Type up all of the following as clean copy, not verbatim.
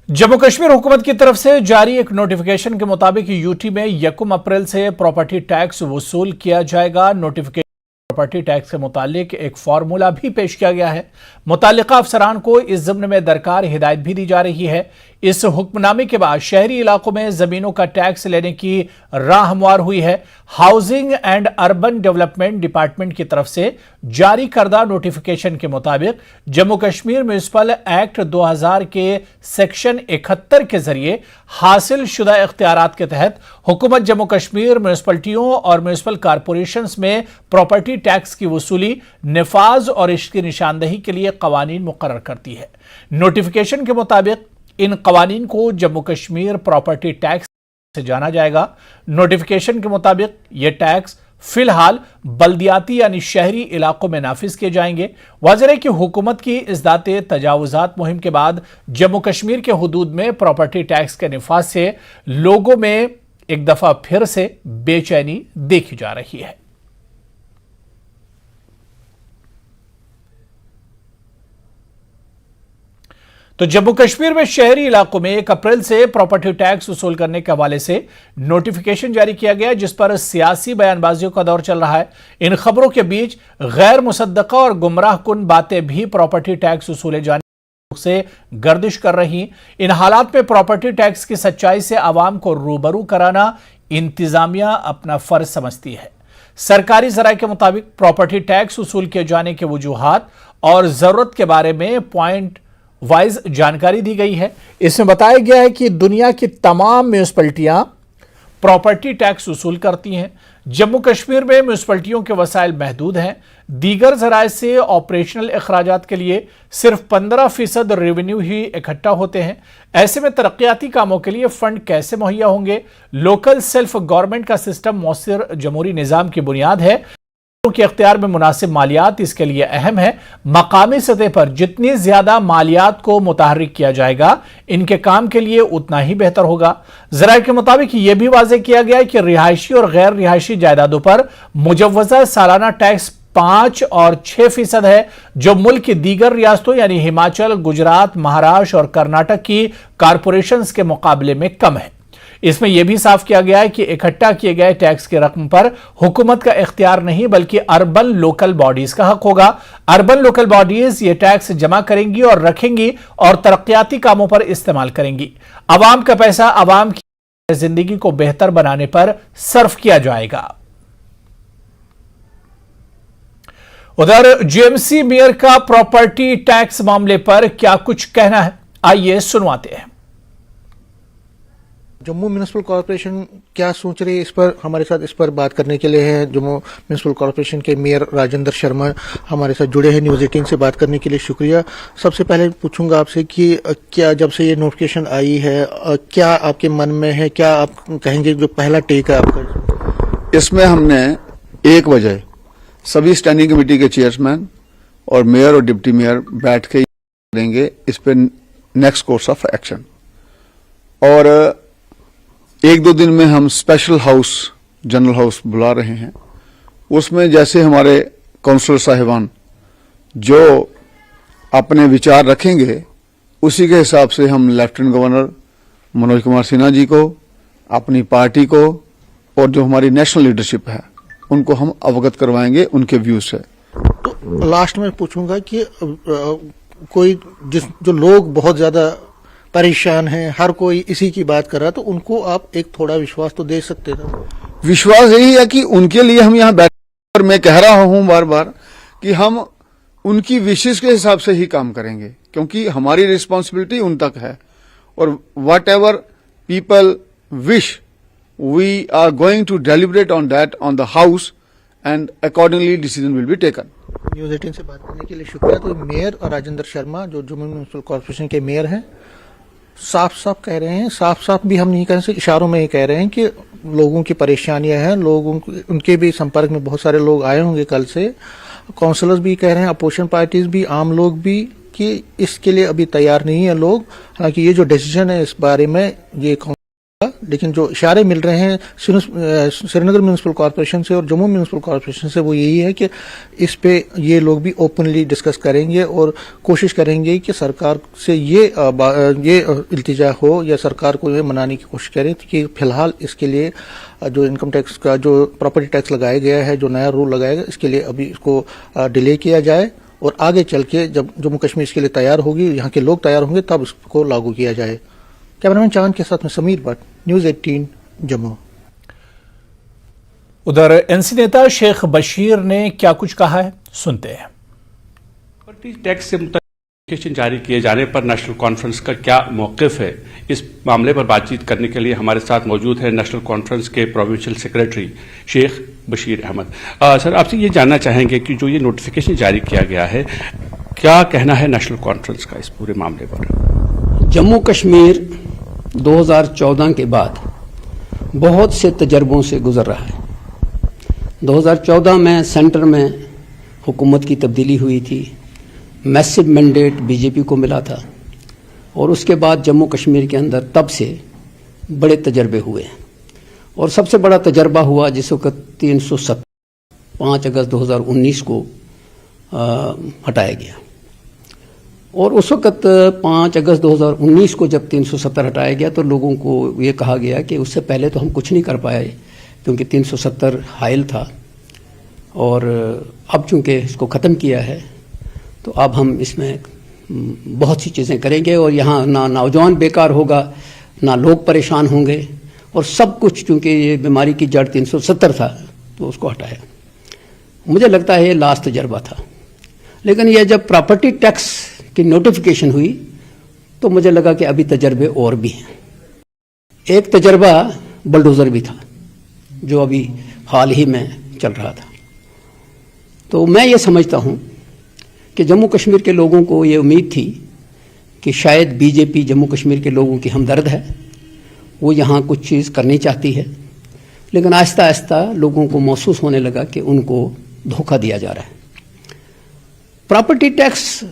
जम्मू कश्मीर हुकूमत की तरफ से जारी एक नोटिफिकेशन के मुताबिक यूटी में 1 अप्रैल से प्रॉपर्टी टैक्स वसूल किया जाएगा। नोटिफिकेशन प्रॉपर्टी टैक्स के मुतालिक एक फार्मूला भी पेश किया गया है। मुतालिका अफसरान को इस ज़िम्न में दरकार हिदायत भी दी जा रही है। इस हुक्मनामे के बाद शहरी इलाकों में जमीनों का टैक्स लेने की राह हमवार हुई है। Housing and urban development department की तरफ से जारी करदा नोटिफिकेशन के मुताबिक जम्मू कश्मीर म्युनिसिपल एक्ट 2000 के सेक्शन 71 के जरिए हासिल शुदा इख्तियारात के तहत हुकूमत जम्मू कश्मीर म्युनिसिपलिटियों और म्युनिसिपल कारपोरेशंस में प्रॉपर्टी टैक्स की वसूली, निफाज और इसकी निशानदही के लिए कवानीन मुकर्रर करती है। नोटिफिकेशन के मुताबिक इन कवानीन को जम्मू कश्मीर प्रॉपर्टी टैक्स से जाना जाएगा। नोटिफिकेशन के मुताबिक यह टैक्स फिलहाल बल्दियाती यानी शहरी इलाकों में नाफिज किए जाएंगे। वाज़ेह है कि हुकूमत की इज़दाते तजावुजात मुहिम के बाद जम्मू कश्मीर के हुदूद में प्रॉपर्टी टैक्स के निफाज से लोगों में एक दफा फिर से बेचैनी देखी जा रही है। तो जम्मू कश्मीर में शहरी इलाकों में 1 अप्रैल से प्रॉपर्टी टैक्स वसूल करने के हवाले से नोटिफिकेशन जारी किया गया, जिस पर सियासी बयानबाजियों का दौर चल रहा है। इन खबरों के बीच गैर मुसद्दका और गुमराह कुन बातें भी प्रॉपर्टी टैक्स वसूले जाने से गर्दिश कर रही। इन हालात में प्रॉपर्टी टैक्स की सच्चाई से आवाम को रूबरू कराना इंतजामिया अपना फर्ज समझती है। सरकारी जराये के मुताबिक प्रॉपर्टी टैक्स वसूल किए जाने के वजूहात और जरूरत के बारे में पॉइंट वाइज जानकारी दी गई है। इसमें बताया गया है कि दुनिया की तमाम म्युनिसिपलिटियां प्रॉपर्टी टैक्स वसूल करती हैं। जम्मू कश्मीर में म्युनिसिपलिटियों के वसाइल महदूद हैं। दीगर जराये से ऑपरेशनल अखराजात के लिए सिर्फ 15% रेवेन्यू ही इकट्ठा होते हैं। ऐसे में तरक्याती कामों के लिए फंड कैसे मुहैया होंगे? लोकल सेल्फ गवर्नमेंट का सिस्टम मौसर जमहूरी निज़ाम की बुनियाद है के अख्तियार में मुनासिब मालियात इसके लिए अहम है। मकामी सतह पर जितनी ज्यादा मालियात को मुतहर्रिक किया जाएगा, इनके काम के लिए उतना ही बेहतर होगा। जराये के मुताबिक यह भी वाज़ेह किया गया है कि रिहायशी और गैर रिहायशी जायदादों पर मुजव्वज़ा सालाना टैक्स 5 और 6% है, जो मुल्क की दीगर रियासतों यानी हिमाचल, गुजरात, महाराष्ट्र और कर्नाटक की कारपोरेशंस के मुकाबले में कम है। इसमें यह भी साफ किया गया है कि इकट्ठा किए गए टैक्स की रकम पर हुकूमत का इख्तियार नहीं, बल्कि अर्बन लोकल बॉडीज का हक होगा। अर्बन लोकल बॉडीज ये टैक्स जमा करेंगी और रखेंगी और तरक्याती कामों पर इस्तेमाल करेंगी। अवाम का पैसा अवाम की जिंदगी को बेहतर बनाने पर सर्फ किया जाएगा। उधर जीएमसी मेयर का प्रॉपर्टी टैक्स मामले पर क्या कुछ कहना है, आइए सुनवाते हैं। जम्मू म्युनिसिपल कॉर्पोरेशन क्या सोच रही है, इस पर हमारे साथ इस पर बात करने के लिए है जम्मू म्युनिसिपल कॉर्पोरेशन के मेयर राजेंद्र शर्मा हमारे साथ जुड़े हैं। न्यूज़ 18 से बात करने के लिए शुक्रिया। सबसे पहले पूछूंगा आपसे कि क्या जब से ये नोटिफिकेशन आई है, क्या आपके मन में है, क्या आप कहेंगे जो पहला टेक है आपका? इसमें हमने 1 बजे सभी स्टैंडिंग कमेटी के चेयरमैन और मेयर और डिप्टी मेयर बैठ के करेंगे इस पर नेक्स्ट कोर्स ऑफ एक्शन, और 1-2 दिन में हम स्पेशल हाउस, जनरल हाउस बुला रहे हैं। उसमें जैसे हमारे काउंसलर साहिबान जो अपने विचार रखेंगे, उसी के हिसाब से हम लेफ्टिनेंट गवर्नर मनोज कुमार सिन्हा जी को, अपनी पार्टी को और जो हमारी नेशनल लीडरशिप है उनको हम अवगत करवाएंगे उनके व्यू से। तो लास्ट में पूछूंगा कि कोई जो लोग बहुत ज्यादा परेशान हैं, हर कोई इसी की बात कर रहा है, तो उनको आप एक थोड़ा विश्वास तो दे सकते थे। विश्वास यही है कि उनके लिए हम यहाँ बैठे, और मैं कह रहा हूं बार बार कि हम उनकी विशेष के हिसाब से ही काम करेंगे, क्योंकि हमारी रिस्पॉन्सिबिलिटी उन तक है। और whatever people wish, we are going to deliberate on that on the house and accordingly decision will be taken. News 18 से बात करने के लिए शुक्रिया। तो मेयर राजेंद्र शर्मा जो जम्मू म्युनिसिपल कॉर्पोरेशन के मेयर हैं, साफ साफ कह रहे हैं, साफ साफ भी हम नहीं कह सकते, इशारों में ही कह रहे हैं कि लोगों की परेशानियां हैं। लोगों उनके भी संपर्क में बहुत सारे लोग आए होंगे कल से। काउंसलर्स भी कह रहे हैं, अपोजिशन पार्टीज भी, आम लोग भी, कि इसके लिए अभी तैयार नहीं है लोग। हालांकि ये जो डिसीजन है इस बारे में ये लेकिन जो इशारे मिल रहे हैं श्रीनगर म्यूनिसिपल कॉर्पोरेशन से और जम्मू म्यूनिसिपल कॉर्पोरेशन से वो यही है कि इस पे ये लोग भी ओपनली डिस्कस करेंगे और कोशिश करेंगे कि सरकार से ये इल्तिजा हो या सरकार को ये मनाने की कोशिश करें कि फिलहाल इसके लिए जो इनकम टैक्स का जो प्रॉपर्टी टैक्स लगाया गया है, जो नया रूल लगाया गया, इसके लिए अभी इसको डिले किया जाए और आगे चल के जब जम्मू कश्मीर इसके लिए तैयार होगी, यहाँ के लोग तैयार होंगे, तब इसको लागू किया जाए। कैमरामैन चांद के साथ में समीर भट्ट, न्यूज़ 18 जम्मू। उधर एनसी नेता शेख बशीर ने क्या कुछ कहा है, सुनते हैं। प्रॉपर्टी टैक्स से नोटिफिकेशन जारी किए जाने पर नेशनल कॉन्फ्रेंस का क्या मौक़िफ़ है, इस मामले पर बातचीत करने के लिए हमारे साथ मौजूद है नेशनल कॉन्फ्रेंस के provincial secretary Sheikh Bashir Ahmad. Sir, आपसे ये जानना चाहेंगे कि जो ये नोटिफिकेशन जारी किया गया है, क्या कहना है नेशनल कॉन्फ्रेंस का इस पूरे मामले पर? जम्मू कश्मीर 2014 के बाद बहुत से तजर्बों से गुजर रहा है। 2014 में सेंटर में हुकूमत की तब्दीली हुई थी, मैसिव मैंडेट बीजेपी को मिला था और उसके बाद जम्मू कश्मीर के अंदर तब से बड़े तजर्बे हुए और सबसे बड़ा तजर्बा हुआ जिस वक्त 370 5 अगस्त 2019 को हटाया गया। और उस वक्त 5 अगस्त 2019 को जब 370 हटाया गया तो लोगों को ये कहा गया कि उससे पहले तो हम कुछ नहीं कर पाए क्योंकि 370 हायल था और अब चूंकि इसको ख़त्म किया है तो अब हम इसमें बहुत सी चीज़ें करेंगे और यहाँ ना नौजवान बेकार होगा, ना लोग परेशान होंगे और सब कुछ, चूंकि ये बीमारी की जड़ 370 था तो उसको हटाया। मुझे लगता है ये लास्ट तजर्बा था, लेकिन यह जब प्रॉपर्टी टैक्स की नोटिफिकेशन हुई तो मुझे लगा कि अभी तजर्बे और भी हैं। एक तजर्बा बलडोज़र भी था जो अभी हाल ही में चल रहा था। तो मैं ये समझता हूँ कि जम्मू कश्मीर के लोगों को ये उम्मीद थी कि शायद बीजेपी जम्मू कश्मीर के लोगों की हमदर्द है, वो यहाँ कुछ चीज़ करनी चाहती है, लेकिन आहिस्ता आहिस्ता लोगों को महसूस होने लगा कि उनको धोखा दिया जा रहा है। प्रॉपर्टी टैक्स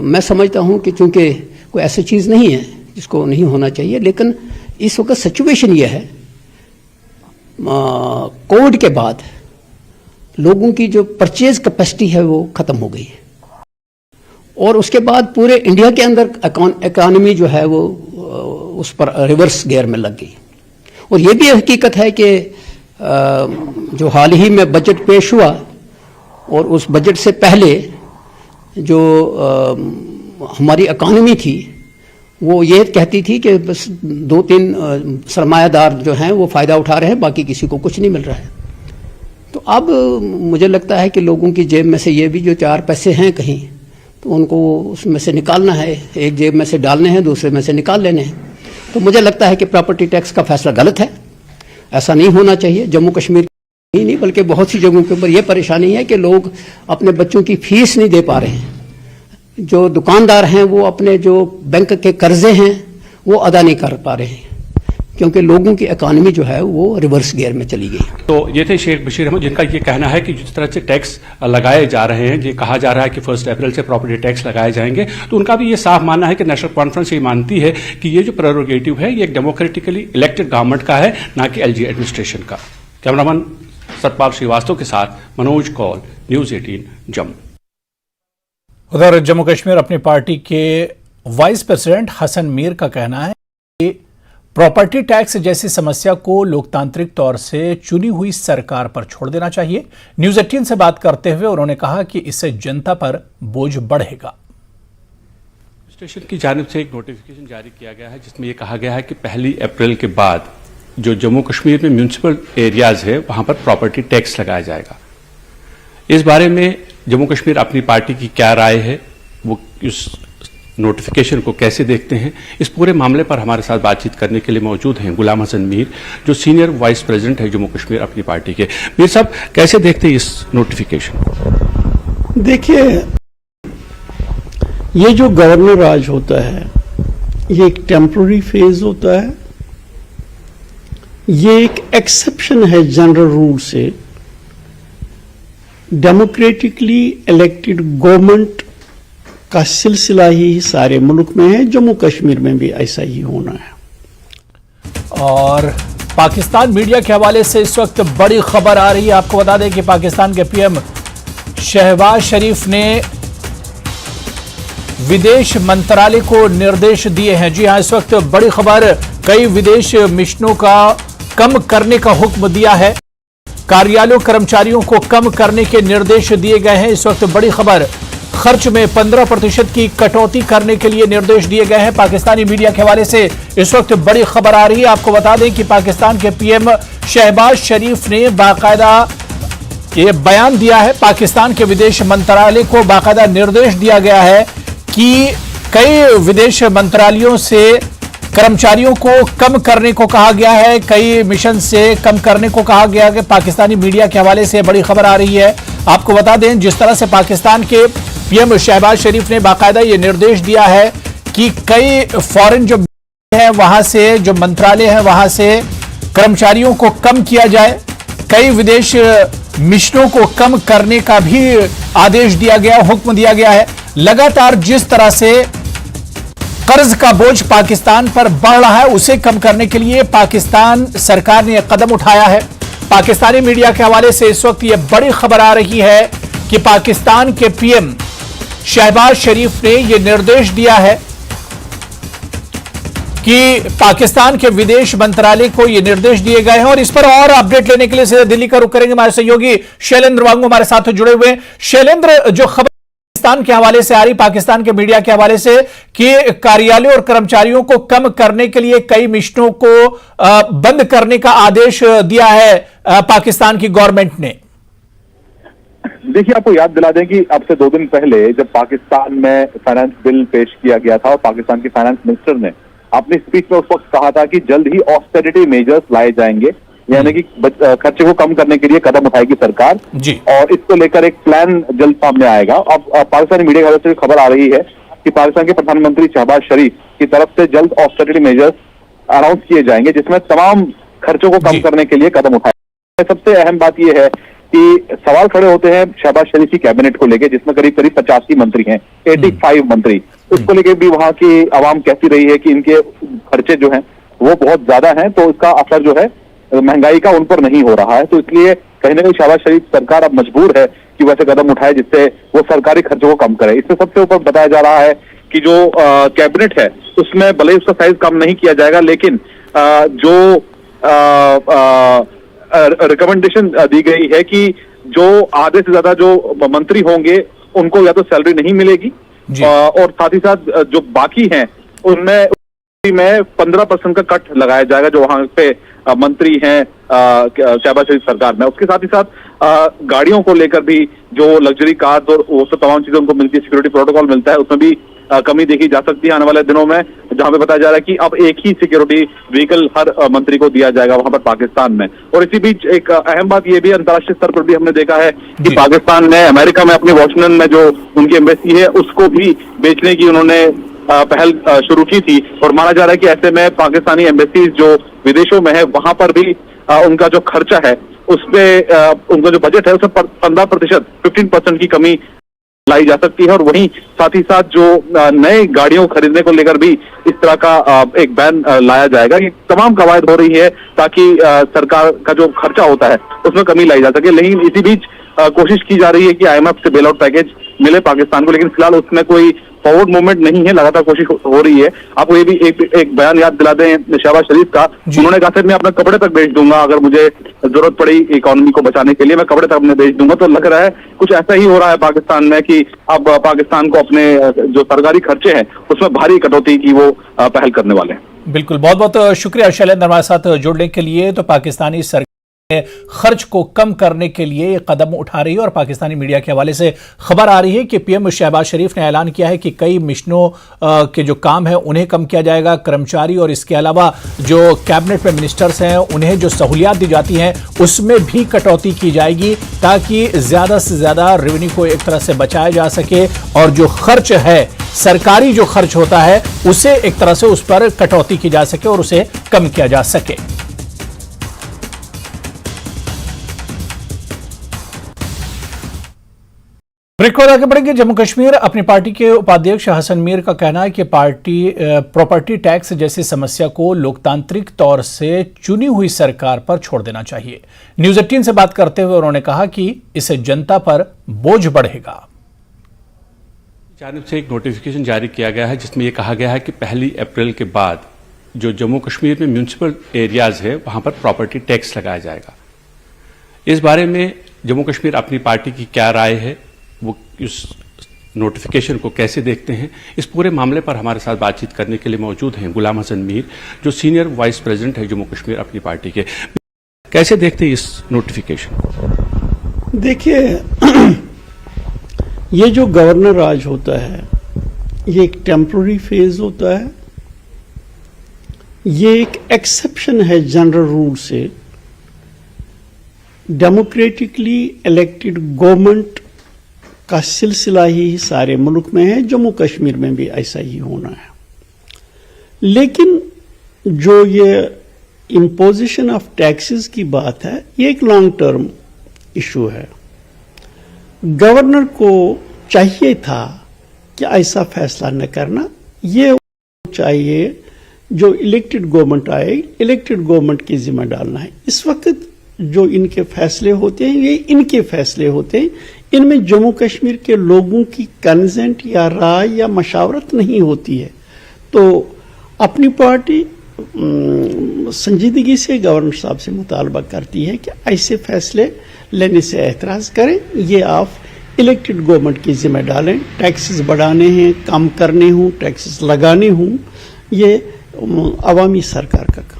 मैं समझता हूँ कि चूँकि कोई ऐसी चीज़ नहीं है जिसको नहीं होना चाहिए, लेकिन इस वक्त सिचुएशन ये है, कोविड के बाद लोगों की जो परचेज कैपेसिटी है वो ख़त्म हो गई है और उसके बाद पूरे इंडिया के अंदर इकॉनमी जो है वो उस पर रिवर्स गियर में लग गई। और ये भी हकीकत है कि जो हाल ही में बजट पेश हुआ और उस बजट से पहले जो हमारी इकॉनमी थी वो ये कहती थी कि बस 2-3 सरमायादार जो हैं वो फ़ायदा उठा रहे हैं, बाकी किसी को कुछ नहीं मिल रहा है। तो अब मुझे लगता है कि लोगों की जेब में से ये भी जो 4 पैसे हैं कहीं, तो उनको उसमें से निकालना है, एक जेब में से डालने हैं, दूसरे में से निकाल लेने हैं। तो मुझे लगता है कि प्रॉपर्टी टैक्स का फैसला गलत है, ऐसा नहीं होना चाहिए। जम्मू कश्मीर ही नहीं बल्कि बहुत सी जगहों के ऊपर यह परेशानी है कि लोग अपने बच्चों की फीस नहीं दे पा रहे हैं, जो दुकानदार हैं वो अपने जो बैंक के कर्जे हैं वो अदा नहीं कर पा रहे हैं क्योंकि लोगों की इकॉनमी जो है वो रिवर्स गियर में चली गई। तो ये थे शेख बशीर अहमद, जिनका ये कहना है कि जिस तरह से टैक्स लगाए जा रहे हैं, ये कहा जा रहा है कि 1 अप्रैल से प्रॉपर्टी टैक्स लगाए जाएंगे, तो उनका भी ये साफ मानना है कि नेशनल कॉन्फ्रेंस ये मानती है कि ये जो प्रेरोगेटिव है ये एक डेमोक्रेटिकली इलेक्टेड गवर्नमेंट का है, ना कि एलजी एडमिनिस्ट्रेशन का। कैमरामैन सतपाल श्रीवास्तव के साथ मनोज कौल, न्यूज़ 18 जम्मू। उधर जम्मू कश्मीर अपनी पार्टी के वाइस प्रेसिडेंट हसन मीर का कहना है कि प्रॉपर्टी टैक्स जैसी समस्या को लोकतांत्रिक तौर से चुनी हुई सरकार पर छोड़ देना चाहिए। न्यूज़ 18 से बात करते हुए उन्होंने कहा कि इससे जनता पर बोझ बढ़ेगा। स्टेशन की जानिब से एक नोटिफिकेशन जारी किया गया है जिसमें यह कहा गया है कि 1 अप्रैल के बाद जो जम्मू कश्मीर में म्यूनिसिपल एरियाज है वहां पर प्रॉपर्टी टैक्स लगाया जाएगा। इस बारे में जम्मू कश्मीर अपनी पार्टी की क्या राय है, वो इस नोटिफिकेशन को कैसे देखते हैं, इस पूरे मामले पर हमारे साथ बातचीत करने के लिए मौजूद हैं गुलाम हसन मीर, जो सीनियर वाइस प्रेसिडेंट है जम्मू कश्मीर अपनी पार्टी के। मीर साहब, कैसे देखते हैं इस नोटिफिकेशन को? देखिए, ये जो गवर्नर राज होता है ये एक टेम्पररी फेज होता है, ये एक एक्सेप्शन है जनरल रूल से। डेमोक्रेटिकली इलेक्टेड गवर्नमेंट का सिलसिला ही सारे मुल्क में है, जम्मू कश्मीर में भी ऐसा ही होना है। और पाकिस्तान मीडिया के हवाले से इस वक्त बड़ी खबर आ रही है। आपको बता दें कि पाकिस्तान के पीएम शहबाज शरीफ ने विदेश मंत्रालय को निर्देश दिए हैं। जी हां, इस वक्त बड़ी खबर, कई विदेश मिशनों का कम करने का हुक्म दिया है। कार्यालयों कर्मचारियों को कम करने के निर्देश दिए गए हैं। इस वक्त बड़ी खबर, खर्च में 15% की कटौती करने के लिए निर्देश दिए गए हैं। पाकिस्तानी मीडिया के हवाले से इस वक्त बड़ी खबर आ रही है। आपको बता दें कि पाकिस्तान के पीएम शहबाज शरीफ ने बाकायदा ये बयान दिया है। पाकिस्तान के विदेश मंत्रालय को बाकायदा निर्देश दिया गया है कि कई विदेश मंत्रालयों से कर्मचारियों को कम करने को कहा गया है, कई मिशन से कम करने को कहा गया है। पाकिस्तानी मीडिया के हवाले से बड़ी खबर आ रही है। आपको बता दें, जिस तरह से पाकिस्तान के पीएम शहबाज शरीफ ने बाकायदा ये निर्देश दिया है कि कई फॉरेन जो है वहां से, जो मंत्रालय है वहां से कर्मचारियों को कम किया जाए, कई विदेश मिशनों को कम करने का भी आदेश दिया गया, हुक्म दिया गया है। लगातार जिस तरह से कर्ज का बोझ पाकिस्तान पर बढ़ रहा है, उसे कम करने के लिए पाकिस्तान सरकार ने यह कदम उठाया है। पाकिस्तानी मीडिया के हवाले से इस वक्त यह बड़ी खबर आ रही है कि पाकिस्तान के पीएम शहबाज शरीफ ने यह निर्देश दिया है कि पाकिस्तान के विदेश मंत्रालय को यह निर्देश दिए गए हैं। और इस पर और अपडेट लेने के लिए सीधे दिल्ली का रुख करेंगे। हमारे सहयोगी शैलेंद्र वांगू हमारे साथ जुड़े हुए हैं। शैलेंद्र, जो खबर पाकिस्तान के हवाले से आ रही, पाकिस्तान के मीडिया के हवाले से कि कार्यालयों और कर्मचारियों को कम करने के लिए कई मिशनों को बंद करने का आदेश दिया है पाकिस्तान की गवर्नमेंट ने। देखिए, आपको याद दिला दें कि अब से 2 दिन पहले जब पाकिस्तान में फाइनेंस बिल पेश किया गया था और पाकिस्तान के फाइनेंस मिनिस्टर ने अपनी स्पीच में उस वक्त कहा था कि जल्द ही ऑस्टेरिटी मेजर्स लाए जाएंगे, यानी कि खर्चे को कम करने के लिए कदम उठाएगी सरकार जी। और इसको लेकर एक प्लान जल्द सामने आएगा। अब पाकिस्तानी मीडिया की वजह से खबर आ रही है कि पाकिस्तान के प्रधानमंत्री शहबाज शरीफ की तरफ से जल्द ऑस्टेरिटी मेजर्स अनाउंस किए जाएंगे, जिसमें तमाम खर्चों को कम करने के लिए कदम उठाए। सबसे अहम बात यह है कि सवाल खड़े होते हैं शहबाज शरीफ की कैबिनेट को लेकर, जिसमें करीब 85 मंत्री हैं, 85 मंत्री। उसको लेकर भी वहां की आवाम कहती रही है कि इनके खर्चे जो हैं वो बहुत ज्यादा हैं, तो इसका असर जो है महंगाई का उन पर नहीं हो रहा है। तो इसलिए कहीं ना कहीं शहबाज शरीफ सरकार अब मजबूर है कि वैसे कदम उठाए जिससे वो सरकारी खर्चों को कम करे। इससे सबसे ऊपर बताया जा रहा है कि जो कैबिनेट है उसमें भले ही उसका साइज कम नहीं किया जाएगा, लेकिन जो रिकमेंडेशन दी गई है कि जो आधे से ज्यादा जो मंत्री होंगे उनको या तो सैलरी नहीं मिलेगी और साथ ही साथ जो बाकी हैं उनमें 15% का कट लगाया जाएगा जो वहां पे मंत्री हैं शहबाज शरीफ सरकार में। उसके साथ ही साथ गाड़ियों को लेकर भी जो लग्जरी कार्स और वो सब तमाम चीजें उनको मिलती है, सिक्योरिटी प्रोटोकॉल मिलता है, उसमें भी कमी देखी जा सकती है आने वाले दिनों में, जहां पे बताया जा रहा है कि अब एक ही सिक्योरिटी व्हीकल हर मंत्री को दिया जाएगा वहां पर पाकिस्तान में। और इसी बीच एक अहम बात यह भी अंतर्राष्ट्रीय स्तर पर भी हमने देखा है कि पाकिस्तान ने अमेरिका में अपनी वॉशिंगटन में जो उनकी एम्बेसी है उसको भी बेचने की उन्होंने पहल शुरू की थी। और माना जा रहा है कि ऐसे में पाकिस्तानी एम्बेसीज जो विदेशों में है वहां पर भी उनका जो खर्चा है उसपे उनका जो बजट है उसमें 15% की कमी लाई जा सकती है। और वहीं साथ ही साथ जो नए गाड़ियों खरीदने को लेकर भी इस तरह का एक बैन लाया जाएगा। ये तमाम कवायद हो रही है ताकि सरकार का जो खर्चा होता है उसमें कमी लाई जा सके। लेकिन इसी बीच कोशिश की जा रही है कि IMF से बेल आउट पैकेज मिले पाकिस्तान को, लेकिन फिलहाल उसमें कोई फॉरवर्ड मूवमेंट नहीं है, लगातार कोशिश हो रही है। आपको ये भी एक बयान याद दिला दें शहबाज शरीफ का, उन्होंने कहा था मैं अपने कपड़े तक बेच दूंगा, अगर मुझे जरूरत पड़ी इकोनॉमी को बचाने के लिए मैं कपड़े तक अपने बेच दूंगा। तो लग रहा है कुछ ऐसा ही हो रहा है पाकिस्तान में कि अब पाकिस्तान को अपने जो सरकारी खर्चे हैं उसमें भारी कटौती की वो पहल करने वाले हैं। बिल्कुल, बहुत बहुत शुक्रिया शैलेंद्र हमारे साथ जुड़ने के लिए। तो पाकिस्तानी सरकार खर्च को कम करने के लिए कदम उठा रही है और पाकिस्तानी मीडिया के हवाले से खबर आ रही है कि पीएम शहबाज शरीफ ने ऐलान किया है कि कई मिशनों के जो काम है उन्हें कम किया जाएगा, कर्मचारी और इसके अलावा जो कैबिनेट में मिनिस्टर्स हैं उन्हें जो सहूलियात दी जाती हैं उसमें भी कटौती की जाएगी ताकि ज्यादा से ज्यादा रेवेन्यू को एक तरह से बचाया जा सके और जो खर्च है, सरकारी जो खर्च होता है उसे एक तरह से उस पर कटौती की जा सके और उसे कम किया जा सके। ब्रेक को आगे बढ़ेंगे। जम्मू कश्मीर अपनी पार्टी के उपाध्यक्ष हसन मीर का कहना है कि पार्टी प्रॉपर्टी टैक्स जैसी समस्या को लोकतांत्रिक तौर से चुनी हुई सरकार पर छोड़ देना चाहिए। न्यूज़ 18 से बात करते हुए उन्होंने कहा कि इससे जनता पर बोझ बढ़ेगा। जानिब से एक नोटिफिकेशन जारी किया गया है जिसमें यह कहा गया है कि 1 अप्रैल के बाद जो जम्मू कश्मीर में म्यूनिसिपल एरियाज है वहां पर प्रॉपर्टी टैक्स लगाया जाएगा। इस बारे में जम्मू कश्मीर अपनी पार्टी की क्या राय है, वो इस नोटिफिकेशन को कैसे देखते हैं, इस पूरे मामले पर हमारे साथ बातचीत करने के लिए मौजूद हैं गुलाम हसन मीर, जो सीनियर वाइस प्रेसिडेंट है जम्मू कश्मीर अपनी पार्टी के। कैसे देखते हैं इस नोटिफिकेशन? देखिए, ये जो गवर्नर राज होता है ये एक टेम्पररी फेज होता है, ये एक एक्सेप्शन है जनरल रूल से। डेमोक्रेटिकली इलेक्टेड गवर्नमेंट का सिलसिला ही सारे मुल्क में है, जम्मू कश्मीर में भी ऐसा ही होना है। लेकिन जो ये इम्पोजिशन ऑफ टैक्सेस की बात है, ये एक लॉन्ग टर्म इशू है। गवर्नर को चाहिए था कि ऐसा फैसला न करना, ये चाहिए जो इलेक्टेड गवर्नमेंट आए, इलेक्टेड गवर्नमेंट की जिम्मा डालना है। इस वक्त जो इनके फैसले होते हैं ये इनके फैसले होते हैं, इनमें जम्मू कश्मीर के लोगों की कंसेंट या राय या मशावरत नहीं होती है। तो अपनी पार्टी संजीदगी से गवर्नर साहब से मुतालबा करती है कि ऐसे फैसले लेने से एतराज करें, ये आप इलेक्टेड गवर्नमेंट की जिम्मे डालें। टैक्सेस बढ़ाने हैं, कम करने हों, टैक्सेस लगाने हों, ये अवामी सरकार का काम है।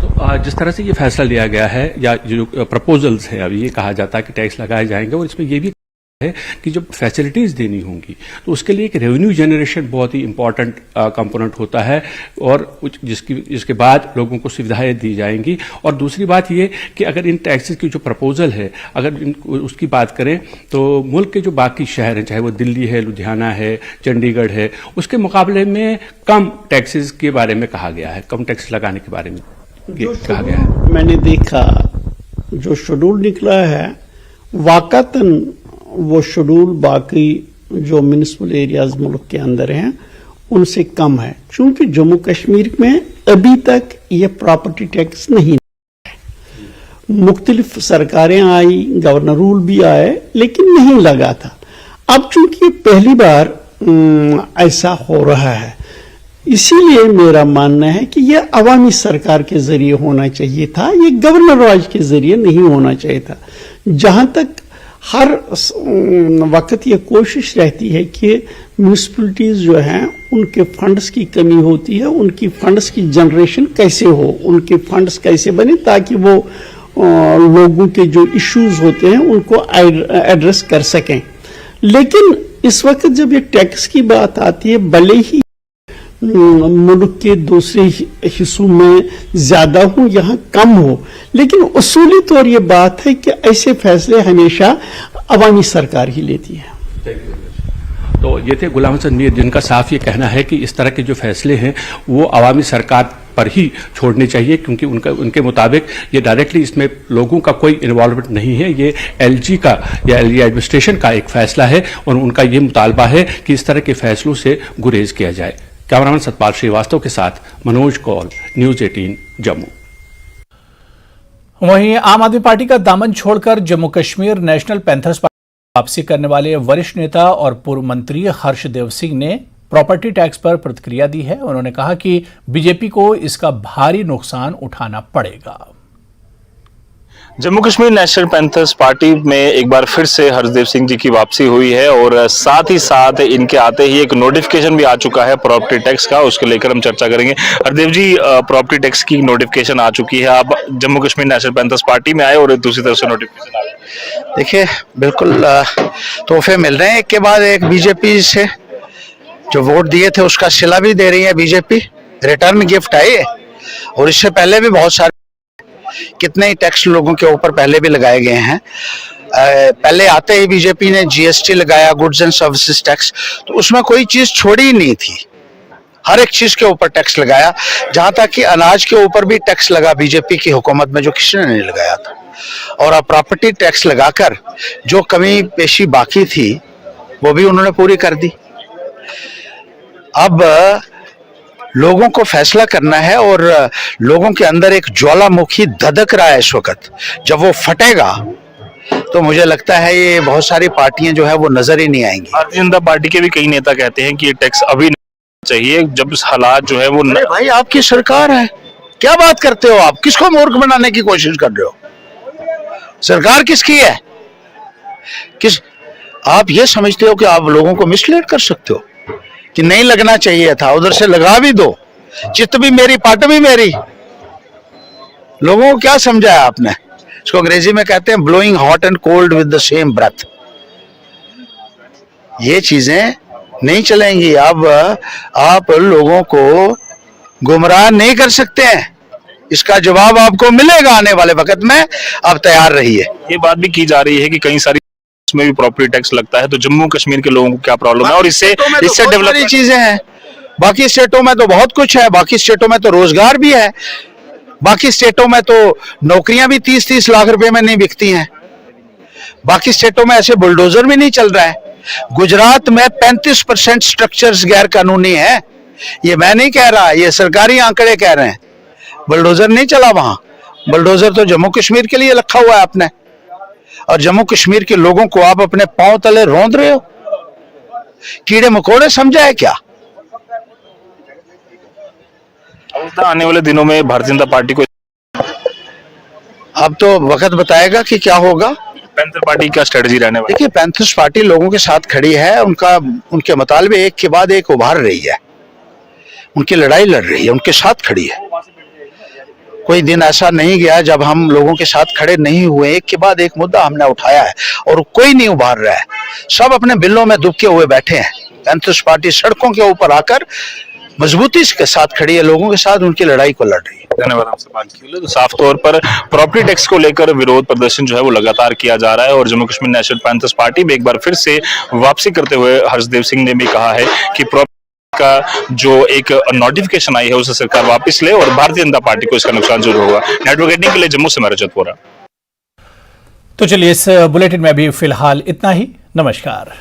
तो जिस तरह से ये फैसला लिया गया है या जो प्रपोजल्स है, अभी ये कहा जाता है कि टैक्स लगाए जाएंगे और इसमें ये भी है कि जब फैसिलिटीज देनी होंगी तो उसके लिए एक रेवेन्यू जनरेशन बहुत ही इंपॉर्टेंट कंपोनेंट होता है और जिसके बाद लोगों को सुविधाएं दी जाएंगी। और दूसरी बात ये कि अगर इन टैक्सेस की जो प्रपोजल है, अगर उसकी बात करें तो मुल्क के जो बाकी शहर हैं, चाहे वो दिल्ली है, लुधियाना है, चंडीगढ़ है, उसके मुकाबले में कम टैक्सेस के बारे में कहा गया है, कम टैक्स लगाने के बारे में कहा गया है। मैंने देखा जो शेड्यूल निकला है, वाकतन वो शेड्यूल बाकी जो म्युनिसिपल एरियाज मुल्क के अंदर हैं उनसे कम है, क्योंकि जम्मू कश्मीर में अभी तक ये प्रॉपर्टी टैक्स नहीं है। मुख्तलिफ सरकारें आई, गवर्नर रूल भी आए, लेकिन नहीं लगा था। अब चूंकि पहली बार ऐसा हो रहा है, इसीलिए मेरा मानना है कि यह अवामी सरकार के जरिए होना चाहिए था, ये गवर्नर राज के जरिए नहीं होना चाहिए था। जहां तक हर वक्त ये कोशिश रहती है कि म्यूनिसिपलिटीज जो हैं उनके फंड्स की कमी होती है, उनकी फंड्स की जनरेशन कैसे हो, उनके फंड्स कैसे बने ताकि वो लोगों के जो इश्यूज होते हैं उनको एड्रेस कर सकें। लेकिन इस वक्त जब ये टैक्स की बात आती है, भले ही मुल्क के दूसरे हिस्सों में ज्यादा हो, यहाँ कम हो, लेकिन उसूली तौर ये बात है कि ऐसे फैसले हमेशा अवामी सरकार ही लेती है। तो ये थे गुलाम हसन मीर, जिनका साफ ये कहना है कि इस तरह के जो फैसले हैं वो अवामी सरकार पर ही छोड़ने चाहिए, क्योंकि उनके मुताबिक ये डायरेक्टली इसमें लोगों का कोई इन्वॉल्वमेंट नहीं है, ये एलजी का या एलजी एडमिनिस्ट्रेशन का एक फैसला है और उनका ये मुतालबा है कि इस तरह के फैसलों से गुरेज किया जाए। कैमरामैन सतपाल श्रीवास्तव के साथ मनोज कौल, न्यूज़ 18 जम्मू। वहीं आम आदमी पार्टी का दामन छोड़कर Jammu Kashmir national panthers party वापसी करने वाले वरिष्ठ नेता और पूर्व मंत्री हर्षदेव सिंह ने प्रॉपर्टी टैक्स पर प्रतिक्रिया दी है। उन्होंने कहा कि बीजेपी को इसका भारी नुकसान उठाना पड़ेगा। Jammu Kashmir national panthers party में एक बार फिर से हर्षदेव सिंह जी की वापसी हुई है और साथ ही साथ इनके आते ही एक नोटिफिकेशन भी आ चुका है प्रॉपर्टी टैक्स का, उसको लेकर हम चर्चा करेंगे। हरदेव जी, प्रॉपर्टी टैक्स की नोटिफिकेशन आ चुकी है, आप Jammu Kashmir national panthers party में आए और दूसरी तरफ से नोटिफिकेशन आ गई। देखिए, बिल्कुल तोहफे मिल रहे हैं, एक के बाद एक। बीजेपी से जो वोट दिए थे उसका सिला भी दे रही है बीजेपी, रिटर्न गिफ्ट है ये। और इससे पहले भी बहुत सारे कितने ही टैक्स लोगों के ऊपर पहले भी लगाए गए हैं। पहले आते ही बीजेपी ने जीएसटी लगाया, गुड्स एंड सर्विसेज टैक्स, तो उसमें कोई चीज छोड़ी ही नहीं थी, हर एक चीज के ऊपर टैक्स लगाया। जहां तक कि अनाज के ऊपर भी टैक्स लगा बीजेपी की हुकूमत में, जो किसी ने नहीं लगाया था। और अब प्रॉपर्टी टैक्स लगाकर जो कमी पेशी बाकी थी वो भी उन्होंने पूरी कर दी। अब लोगों को फैसला करना है और लोगों के अंदर एक ज्वालामुखी धधक रहा है इस वक्त। जब वो फटेगा तो मुझे लगता है ये बहुत सारी पार्टियां जो है वो नजर ही नहीं आएंगी। भारतीय जनता पार्टी के भी कई नेता कहते हैं कि ये टैक्स अभी नहीं चाहिए, जब हालात जो है वो अरे भाई आपकी सरकार है, क्या बात करते हो आप? किसको मूर्ख बनाने की कोशिश कर रहे हो? सरकार किसकी है? किस आप ये समझते हो कि आप लोगों को मिसलीड कर सकते हो कि नहीं लगना चाहिए था, उधर से लगा भी दो, चित्त भी मेरी पाट भी मेरी। लोगों को क्या समझाया आपने? इसको अंग्रेजी में कहते हैं blowing hot and cold with the same breath. ये चीजें नहीं चलेंगी। अब आप लोगों को गुमराह नहीं कर सकते हैं, इसका जवाब आपको मिलेगा आने वाले वक्त में, आप तैयार रहिए। ये बात भी की जा रही है कि कई सारी में भी प्रॉपर्टी टैक्स लगता है, तो जम्मू कश्मीर के लोगों को क्या प्रॉब्लम है और इससे डेवलपमेंट चीजें हैं। बाकी स्टेटों में तो बहुत कुछ है, बाकी स्टेटों में तो रोजगार भी है, बाकी स्टेटों में तो नौकरियां भी 30-30 लाख रुपए में नहीं बिकती हैं, बाकी स्टेटों में ऐसे बुलडोजर भी नहीं चल रहा है। गुजरात में 35% स्ट्रक्चर्स गैर कानूनी है, ये मैं नहीं कह रहा, ये सरकारी आंकड़े कह रहे हैं। बुलडोजर नहीं चला वहां, बुलडोजर तो जम्मू कश्मीर के लिए रखा हुआ है आपने, और जम्मू कश्मीर के लोगों को आप अपने पांव तले रौंद रहे हो। कीड़े मकोड़े समझा है क्या? आने वाले दिनों में भारतीय जनता पार्टी को अब तो वक्त बताएगा कि क्या होगा। पैंथर पार्टी क्या स्ट्रेटजी रहने वाली? देखिए, पैंथर्स पार्टी लोगों के साथ खड़ी है, उनके मुतालबे एक के बाद एक उभार रही है, उनकी लड़ाई लड़ रही है, उनके साथ खड़ी है। कोई दिन ऐसा नहीं गया जब हम लोगों के साथ खड़े नहीं हुए। एक के बाद एक मुद्दा हमने उठाया है और कोई नहीं उभार रहा है, सब अपने बिलों में दुबके हुए बैठे हैं। पैंथर्स पार्टी सड़कों के ऊपर आकर मजबूती के साथ खड़ी है, लोगों के साथ उनकी लड़ाई को लड़ रही है। धन्यवाद आपसे बात की। तो साफ तौर पर प्रॉपर्टी टैक्स को लेकर विरोध प्रदर्शन जो है वो लगातार किया जा रहा है और Jammu Kashmir national panthers party में एक बार फिर से वापसी करते हुए हर्षदेव सिंह ने भी कहा है कि का जो एक नोटिफिकेशन आई है उसे सरकार वापस ले और भारतीय जनता पार्टी को इसका नुकसान जरूर होगा। नेटवर्क 18 के लिए जम्मू से मैं रजत वोरा। तो चलिए, इस बुलेटिन में अभी फिलहाल इतना ही। नमस्कार।